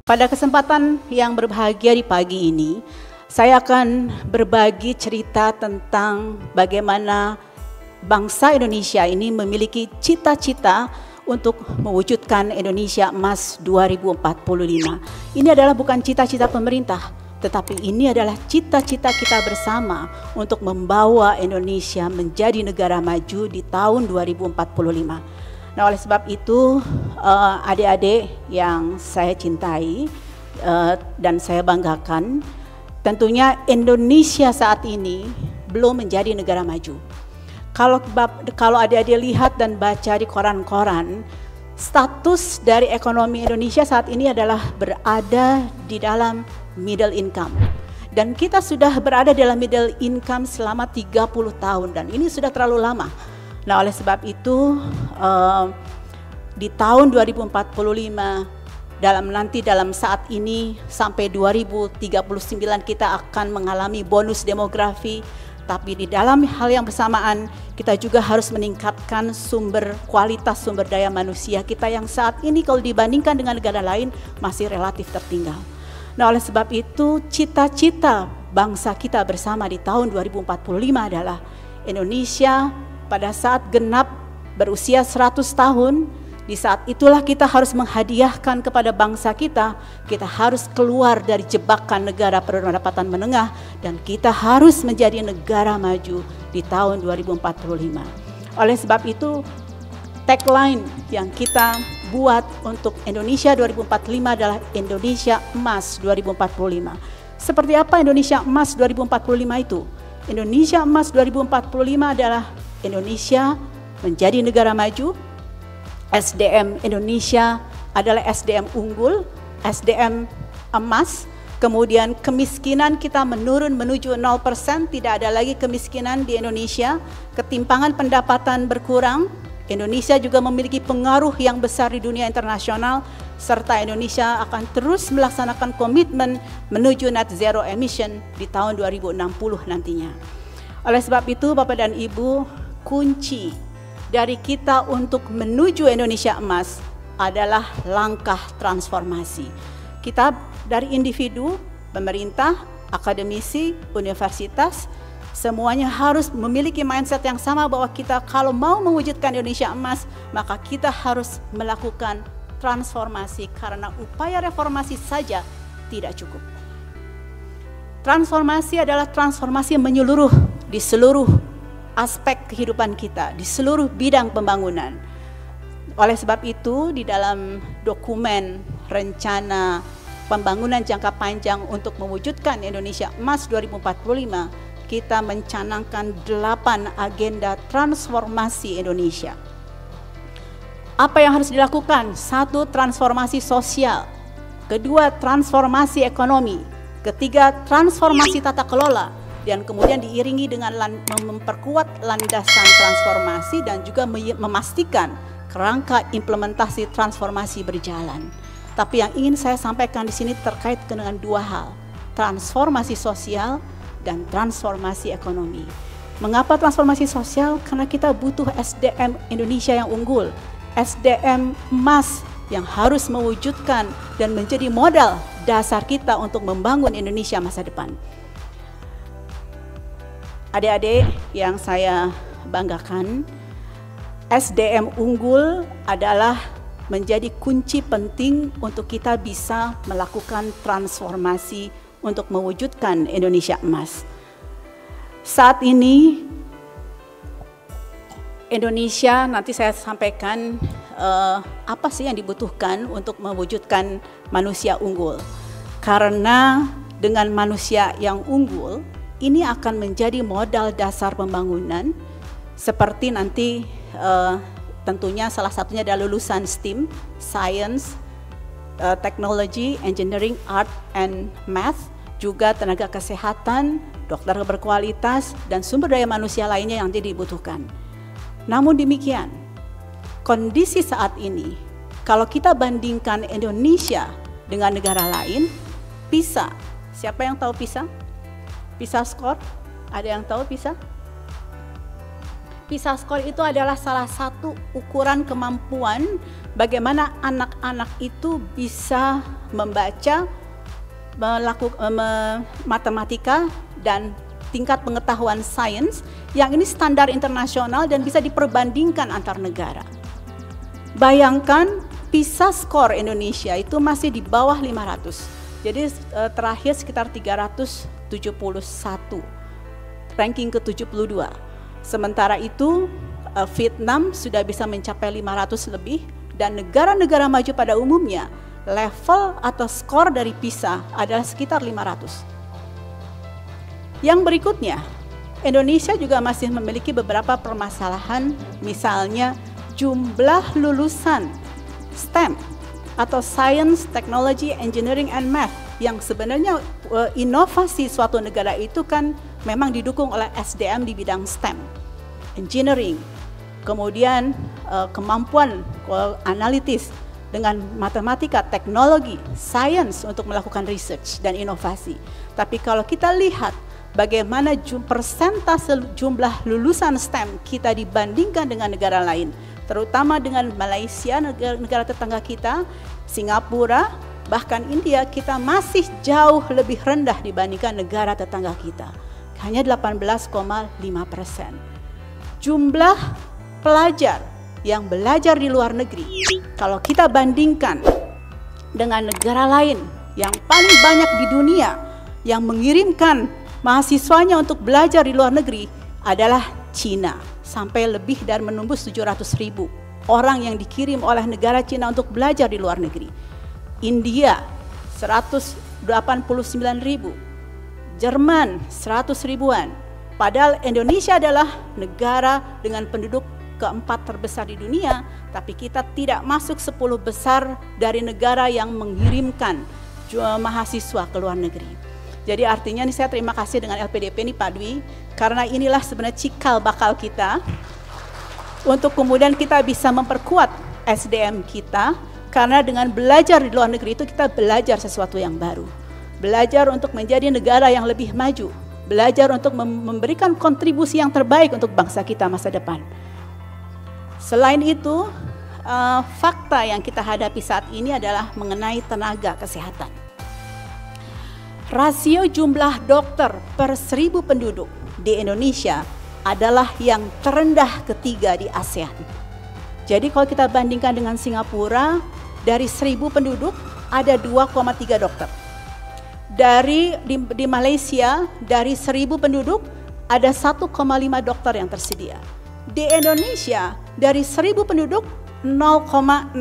Pada kesempatan yang berbahagia di pagi ini, saya akan berbagi cerita tentang bagaimana bangsa Indonesia ini memiliki cita-cita untuk mewujudkan Indonesia Emas 2045. Ini adalah bukan cita-cita pemerintah, tetapi ini adalah cita-cita kita bersama untuk membawa Indonesia menjadi negara maju di tahun 2045. Nah, oleh sebab itu, adik-adik yang saya cintai dan saya banggakan, tentunya Indonesia saat ini belum menjadi negara maju. Kalau adik-adik lihat dan baca di koran-koran, status dari ekonomi Indonesia saat ini adalah berada di dalam middle income. Dan kita sudah berada dalam middle income selama 30 tahun dan ini sudah terlalu lama. Nah, oleh sebab itu di tahun 2045 dalam saat ini sampai 2039 kita akan mengalami bonus demografi, tapi di dalam hal yang bersamaan kita juga harus meningkatkan kualitas sumber daya manusia kita yang saat ini kalau dibandingkan dengan negara lain masih relatif tertinggal. Nah, oleh sebab itu cita-cita bangsa kita bersama di tahun 2045 adalah Indonesia pada saat genap berusia 100 tahun, di saat itulah kita harus menghadiahkan kepada bangsa kita harus keluar dari jebakan negara pendapatan menengah dan kita harus menjadi negara maju di tahun 2045. Oleh sebab itu, tagline yang kita buat untuk Indonesia 2045 adalah Indonesia Emas 2045. Seperti apa Indonesia Emas 2045 itu? Indonesia Emas 2045 adalah Indonesia menjadi negara maju, SDM Indonesia adalah SDM unggul, SDM emas, kemudian kemiskinan kita menurun menuju 0%, tidak ada lagi kemiskinan di Indonesia, ketimpangan pendapatan berkurang, Indonesia juga memiliki pengaruh yang besar di dunia internasional, serta Indonesia akan terus melaksanakan komitmen menuju net zero emission di tahun 2060 nantinya. Oleh sebab itu, Bapak dan Ibu, kunci dari kita untuk menuju Indonesia Emas adalah langkah transformasi. Kita dari individu, pemerintah, akademisi, universitas, semuanya harus memiliki mindset yang sama bahwa kita kalau mau mewujudkan Indonesia Emas, maka kita harus melakukan transformasi karena upaya reformasi saja tidak cukup. Transformasi adalah transformasi menyeluruh di seluruh aspek kehidupan kita, di seluruh bidang pembangunan. Oleh sebab itu, di dalam dokumen rencana pembangunan jangka panjang untuk mewujudkan Indonesia Emas 2045, kita mencanangkan 8 agenda transformasi Indonesia. Apa yang harus dilakukan? 1, transformasi sosial. 2, transformasi ekonomi. 3, transformasi tata kelola. Dan kemudian diiringi dengan memperkuat landasan transformasi dan juga memastikan kerangka implementasi transformasi berjalan. Tapi yang ingin saya sampaikan di sini terkait dengan 2 hal, transformasi sosial dan transformasi ekonomi. Mengapa transformasi sosial? Karena kita butuh SDM Indonesia yang unggul, SDM emas yang harus mewujudkan dan menjadi modal dasar kita untuk membangun Indonesia masa depan. Adik-adik yang saya banggakan, SDM unggul adalah menjadi kunci penting untuk kita bisa melakukan transformasi untuk mewujudkan Indonesia Emas. Saat ini Indonesia, nanti saya sampaikan apa sih yang dibutuhkan untuk mewujudkan manusia unggul. Karena dengan manusia yang unggul, ini akan menjadi modal dasar pembangunan seperti nanti tentunya salah satunya adalah lulusan STEAM, Science, Technology, Engineering, Art, and Math, juga tenaga kesehatan, dokter berkualitas, dan sumber daya manusia lainnya yang dibutuhkan. Namun demikian, kondisi saat ini, kalau kita bandingkan Indonesia dengan negara lain, PISA, siapa yang tahu PISA? PISA score, ada yang tahu PISA? PISA score itu adalah salah satu ukuran kemampuan bagaimana anak-anak itu bisa membaca, melakukan matematika dan tingkat pengetahuan sains yang ini standar internasional dan bisa diperbandingkan antar negara. Bayangkan PISA skor Indonesia itu masih di bawah 500. Jadi terakhir sekitar 371, ranking ke-72. Sementara itu Vietnam sudah bisa mencapai 500 lebih, dan negara-negara maju pada umumnya level atau skor dari PISA adalah sekitar 500. Yang berikutnya, Indonesia juga masih memiliki beberapa permasalahan, misalnya jumlah lulusan STEM atau Science, Technology, Engineering, and Math, yang sebenarnya inovasi suatu negara itu kan memang didukung oleh SDM di bidang STEM, Engineering, kemudian kemampuan analitis dengan matematika, teknologi, sains untuk melakukan research dan inovasi. Tapi kalau kita lihat bagaimana persentase jumlah lulusan STEM kita dibandingkan dengan negara lain, terutama dengan Malaysia, negara tetangga kita, Singapura, bahkan India, kita masih jauh lebih rendah dibandingkan negara tetangga kita. Hanya 18,5%. Jumlah pelajar yang belajar di luar negeri, kalau kita bandingkan dengan negara lain yang paling banyak di dunia yang mengirimkan mahasiswanya untuk belajar di luar negeri adalah Cina, sampai lebih dan menembus 700.000 orang yang dikirim oleh negara Cina untuk belajar di luar negeri. India 189.000, Jerman 100 ribuan. Padahal Indonesia adalah negara dengan penduduk keempat terbesar di dunia, tapi kita tidak masuk 10 besar dari negara yang mengirimkan mahasiswa ke luar negeri. Jadi artinya ini saya terima kasih dengan LPDP ini Pak Dwi, karena inilah sebenarnya cikal bakal kita untuk kemudian kita bisa memperkuat SDM kita, karena dengan belajar di luar negeri itu kita belajar sesuatu yang baru. Belajar untuk menjadi negara yang lebih maju, belajar untuk memberikan kontribusi yang terbaik untuk bangsa kita masa depan. Selain itu, fakta yang kita hadapi saat ini adalah mengenai tenaga kesehatan. Rasio jumlah dokter per 1000 penduduk di Indonesia adalah yang terendah ketiga di ASEAN. Jadi kalau kita bandingkan dengan Singapura, dari 1000 penduduk ada 2,3 dokter. Di Malaysia, dari 1000 penduduk ada 1,5 dokter yang tersedia. Di Indonesia, dari 1000 penduduk 0,67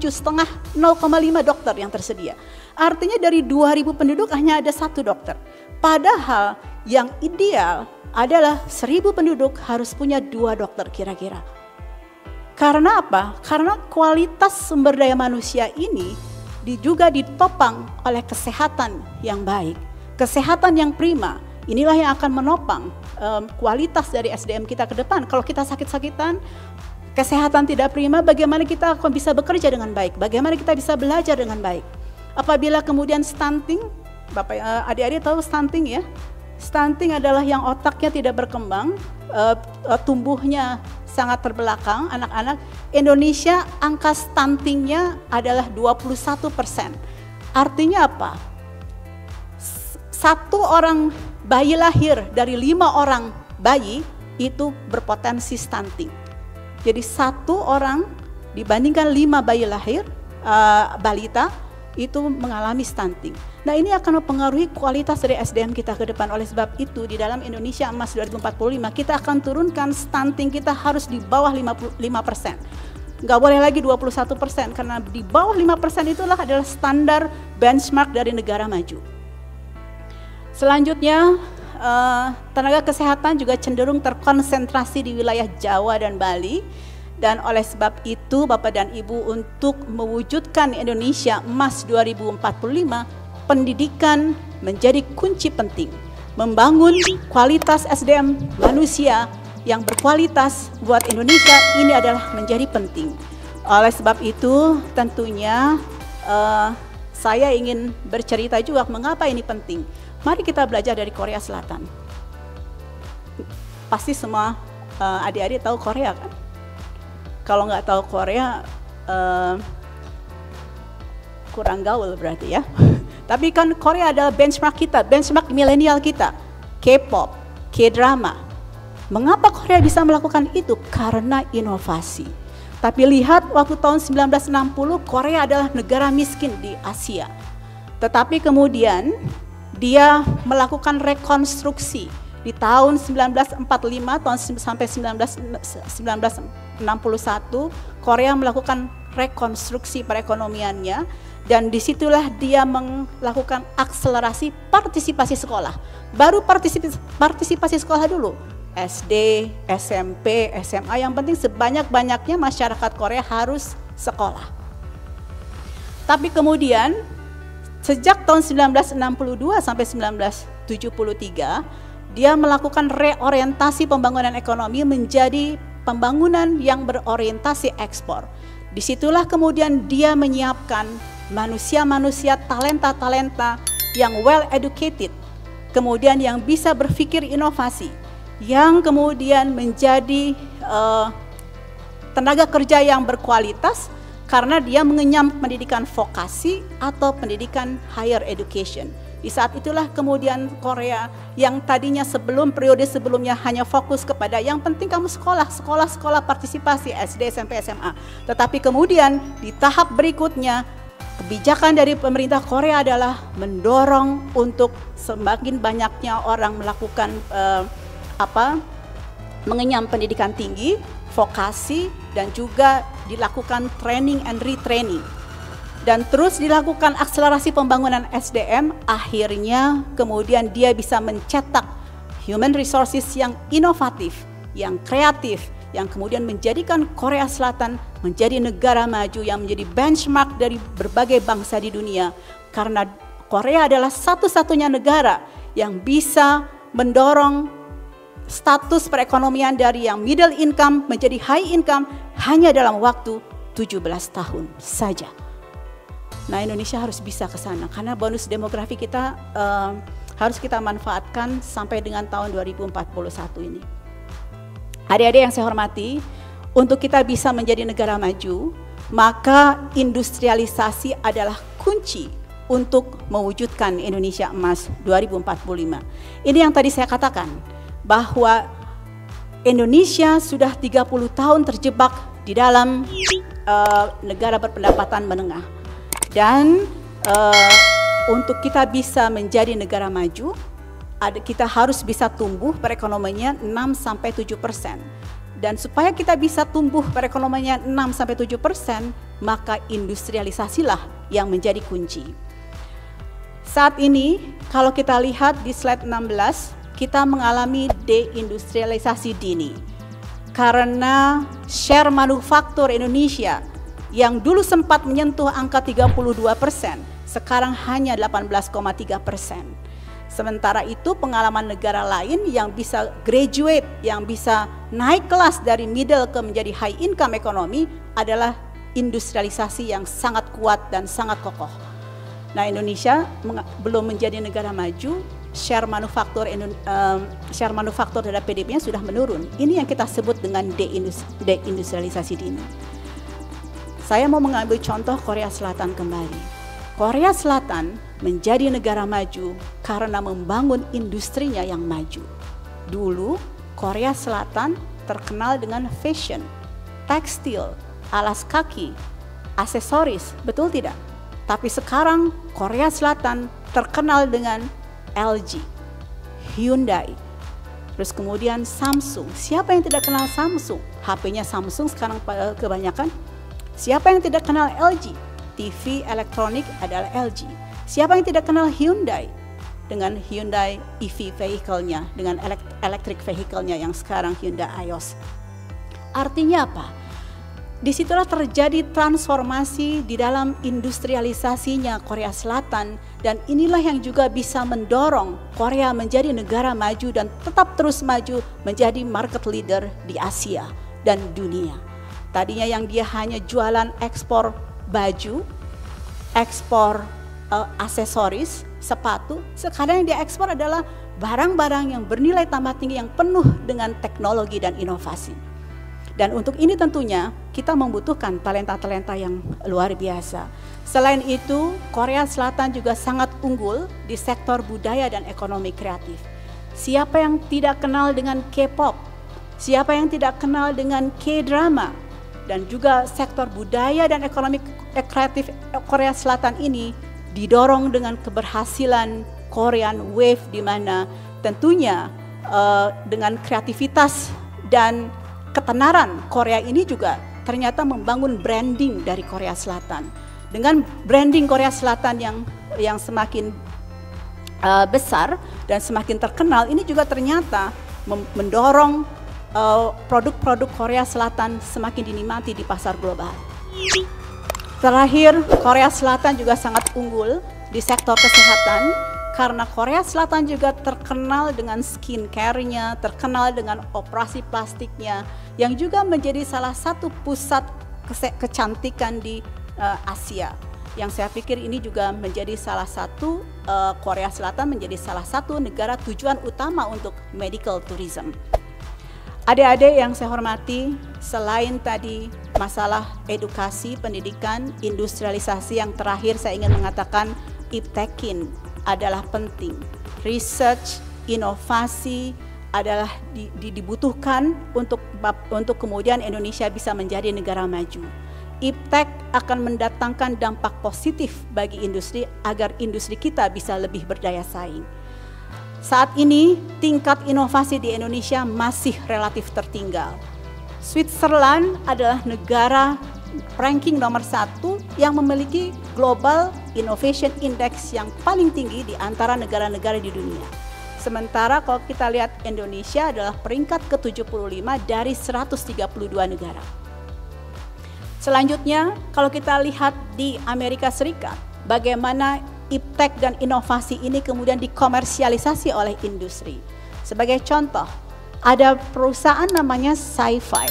setengah 0,5 dokter yang tersedia. Artinya dari 2000 penduduk hanya ada 1 dokter. Padahal yang ideal adalah 1000 penduduk harus punya 2 dokter kira-kira. Karena apa? Karena kualitas sumber daya manusia ini juga ditopang oleh kesehatan yang baik, kesehatan yang prima. Inilah yang akan menopang kualitas dari SDM kita ke depan. Kalau kita sakit-sakitan, kesehatan tidak prima, bagaimana kita akan bisa bekerja dengan baik? Bagaimana kita bisa belajar dengan baik? Apabila kemudian stunting, Bapak adik-adik tahu stunting ya? Stunting adalah yang otaknya tidak berkembang, tumbuhnya sangat terbelakang anak-anak. Indonesia angka stuntingnya adalah 21%. Artinya apa? 1 orang bayi lahir dari 5 orang bayi itu berpotensi stunting. Jadi 1 orang dibandingkan 5 bayi lahir balita itu mengalami stunting. Nah, ini akan mempengaruhi kualitas dari SDM kita ke depan. Oleh sebab itu di dalam Indonesia Emas 2045 kita akan turunkan stunting kita harus di bawah 55%. Nggak boleh lagi 21%, karena di bawah 5% itulah adalah standar benchmark dari negara maju. Selanjutnya, tenaga kesehatan juga cenderung terkonsentrasi di wilayah Jawa dan Bali. Dan oleh sebab itu Bapak dan Ibu, untuk mewujudkan Indonesia Emas 2045, pendidikan menjadi kunci penting. Membangun kualitas SDM manusia yang berkualitas buat Indonesia ini adalah menjadi penting. Oleh sebab itu tentunya saya ingin bercerita juga mengapa ini penting. Mari kita belajar dari Korea Selatan. pasti semua adik-adik tahu Korea kan? Kalau nggak tahu Korea, kurang gaul berarti ya. Tapi kan Korea adalah benchmark kita, benchmark milenial kita. K-pop, K-drama. Mengapa Korea bisa melakukan itu? Karena inovasi. Tapi lihat waktu tahun 1960, Korea adalah negara miskin di Asia. Tetapi kemudian dia melakukan rekonstruksi di tahun 1945 sampai 1961, Korea melakukan rekonstruksi perekonomiannya, dan disitulah dia melakukan akselerasi partisipasi sekolah. Baru partisipasi sekolah dulu, SD, SMP, SMA, yang penting sebanyak-banyaknya masyarakat Korea harus sekolah. Tapi kemudian sejak tahun 1962 sampai 1973, dia melakukan reorientasi pembangunan ekonomi menjadi pembangunan yang berorientasi ekspor. Disitulah kemudian dia menyiapkan manusia-manusia, talenta-talenta yang well educated, kemudian yang bisa berpikir inovasi, yang kemudian menjadi tenaga kerja yang berkualitas karena dia mengenyam pendidikan vokasi atau pendidikan higher education. Di saat itulah kemudian Korea yang tadinya periode sebelumnya hanya fokus kepada yang penting kamu sekolah partisipasi SD, SMP, SMA. Tetapi kemudian di tahap berikutnya kebijakan dari pemerintah Korea adalah mendorong untuk semakin banyaknya orang melakukan mengenyam pendidikan tinggi, vokasi, dan juga dilakukan training and retraining. Dan terus dilakukan akselerasi pembangunan SDM, akhirnya kemudian dia bisa mencetak human resources yang inovatif, yang kreatif, yang kemudian menjadikan Korea Selatan menjadi negara maju yang menjadi benchmark dari berbagai bangsa di dunia. Karena Korea adalah satu-satunya negara yang bisa mendorong status perekonomian dari yang middle income menjadi high income hanya dalam waktu 17 tahun saja. Nah, Indonesia harus bisa ke sana karena bonus demografi kita harus kita manfaatkan sampai dengan tahun 2041 ini. Adik-adik yang saya hormati, untuk kita bisa menjadi negara maju, maka industrialisasi adalah kunci untuk mewujudkan Indonesia Emas 2045. Ini yang tadi saya katakan, bahwa Indonesia sudah 30 tahun terjebak di dalam negara berpendapatan menengah. Dan untuk kita bisa menjadi negara maju, kita harus bisa tumbuh perekonomiannya 6-7%. Dan supaya kita bisa tumbuh perekonomiannya 6-7%, maka industrialisasilah yang menjadi kunci. Saat ini, kalau kita lihat di slide 16, kita mengalami deindustrialisasi dini. Karena share manufaktur Indonesia yang dulu sempat menyentuh angka 32%, sekarang hanya 18,3%. Sementara itu pengalaman negara lain yang bisa graduate, yang bisa naik kelas dari middle ke menjadi high income ekonomi adalah industrialisasi yang sangat kuat dan sangat kokoh. Nah, Indonesia belum menjadi negara maju, share manufaktur terhadap PDB-nya sudah menurun. Ini yang kita sebut dengan deindustrialisasi dini. Saya mau mengambil contoh Korea Selatan kembali. Korea Selatan menjadi negara maju karena membangun industrinya yang maju. Dulu Korea Selatan terkenal dengan fashion, tekstil, alas kaki, aksesoris, betul tidak? Tapi sekarang Korea Selatan terkenal dengan LG, Hyundai, terus kemudian Samsung. Siapa yang tidak kenal Samsung? HP-nya Samsung sekarang kebanyakan. Siapa yang tidak kenal LG? TV elektronik adalah LG. Siapa yang tidak kenal Hyundai? Dengan Hyundai EV vehicle-nya, dengan electric vehicle-nya yang sekarang Hyundai Ios. Artinya apa? Disitulah terjadi transformasi di dalam industrialisasinya Korea Selatan, dan inilah yang juga bisa mendorong Korea menjadi negara maju dan tetap terus maju menjadi market leader di Asia dan dunia. Tadinya yang dia hanya jualan ekspor baju, ekspor aksesoris, sepatu, sekarang yang dia ekspor adalah barang-barang yang bernilai tambah tinggi yang penuh dengan teknologi dan inovasi. Dan untuk ini tentunya kita membutuhkan talenta-talenta yang luar biasa. Selain itu, Korea Selatan juga sangat unggul di sektor budaya dan ekonomi kreatif. Siapa yang tidak kenal dengan K-pop? Siapa yang tidak kenal dengan K-drama? Dan juga sektor budaya dan ekonomi kreatif Korea Selatan ini didorong dengan keberhasilan Korean Wave, di mana tentunya dengan kreativitas dan ketenaran Korea ini juga ternyata membangun branding dari Korea Selatan. Dengan branding Korea Selatan yang semakin besar dan semakin terkenal, ini juga ternyata mendorong produk-produk Korea Selatan semakin dinikmati di pasar global. Terakhir, Korea Selatan juga sangat unggul di sektor kesehatan, karena Korea Selatan juga terkenal dengan skincare-nya, terkenal dengan operasi plastiknya, yang juga menjadi salah satu pusat kecantikan di Asia. Yang saya pikir ini juga menjadi salah satu, Korea Selatan menjadi salah satu negara tujuan utama untuk medical tourism. Adik-adik yang saya hormati, selain tadi masalah edukasi, pendidikan, industrialisasi, yang terakhir saya ingin mengatakan iptekin adalah penting. Research, inovasi adalah dibutuhkan untuk kemudian Indonesia bisa menjadi negara maju. Iptek akan mendatangkan dampak positif bagi industri agar industri kita bisa lebih berdaya saing. Saat ini tingkat inovasi di Indonesia masih relatif tertinggal. Switzerland adalah negara ranking nomor 1 yang memiliki Global Innovation Index yang paling tinggi di antara negara-negara di dunia. Sementara kalau kita lihat, Indonesia adalah peringkat ke-75 dari 132 negara. Selanjutnya, kalau kita lihat di Amerika Serikat, bagaimana iptek dan inovasi ini kemudian dikomersialisasi oleh industri. Sebagai contoh, ada perusahaan namanya Sci-Fi.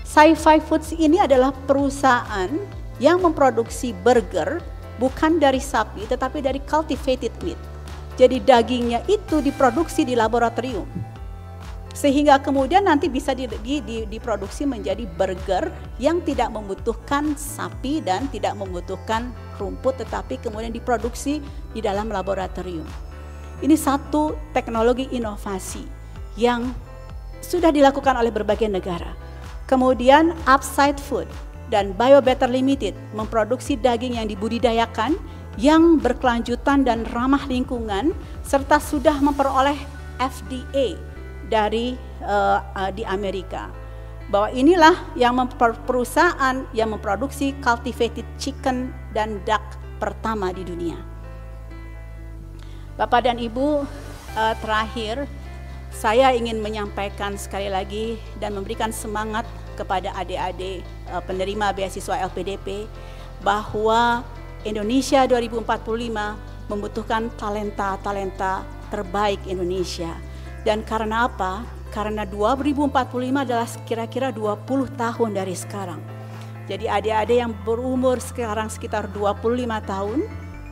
Sci-Fi Foods ini adalah perusahaan yang memproduksi burger bukan dari sapi tetapi dari cultivated meat. Jadi dagingnya itu diproduksi di laboratorium. Sehingga kemudian nanti bisa diproduksi menjadi burger yang tidak membutuhkan sapi dan tidak membutuhkan rumput, tetapi kemudian diproduksi di dalam laboratorium. Ini satu teknologi inovasi yang sudah dilakukan oleh berbagai negara. Kemudian Upside Food dan BioBetter Limited memproduksi daging yang dibudidayakan, yang berkelanjutan dan ramah lingkungan, serta sudah memperoleh FDA di Amerika. Bahwa inilah yang perusahaan yang memproduksi cultivated chicken dan duck pertama di dunia. Bapak dan Ibu, terakhir saya ingin menyampaikan sekali lagi dan memberikan semangat kepada adik-adik penerima beasiswa LPDP bahwa Indonesia 2045 membutuhkan talenta-talenta terbaik Indonesia. Dan karena apa? Karena 2045 adalah kira-kira 20 tahun dari sekarang. Jadi adik-adik yang berumur sekarang sekitar 25 tahun,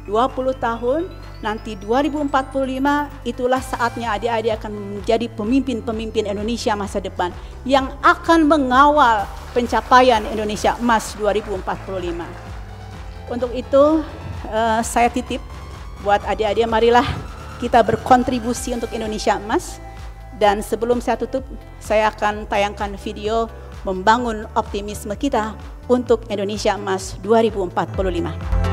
20 tahun, nanti 2045 itulah saatnya adik-adik akan menjadi pemimpin-pemimpin Indonesia masa depan yang akan mengawal pencapaian Indonesia Emas 2045. Untuk itu saya titip buat adik-adik, marilah kita berkontribusi untuk Indonesia Emas. Dan sebelum saya tutup, saya akan tayangkan video membangun optimisme kita untuk Indonesia Emas 2045.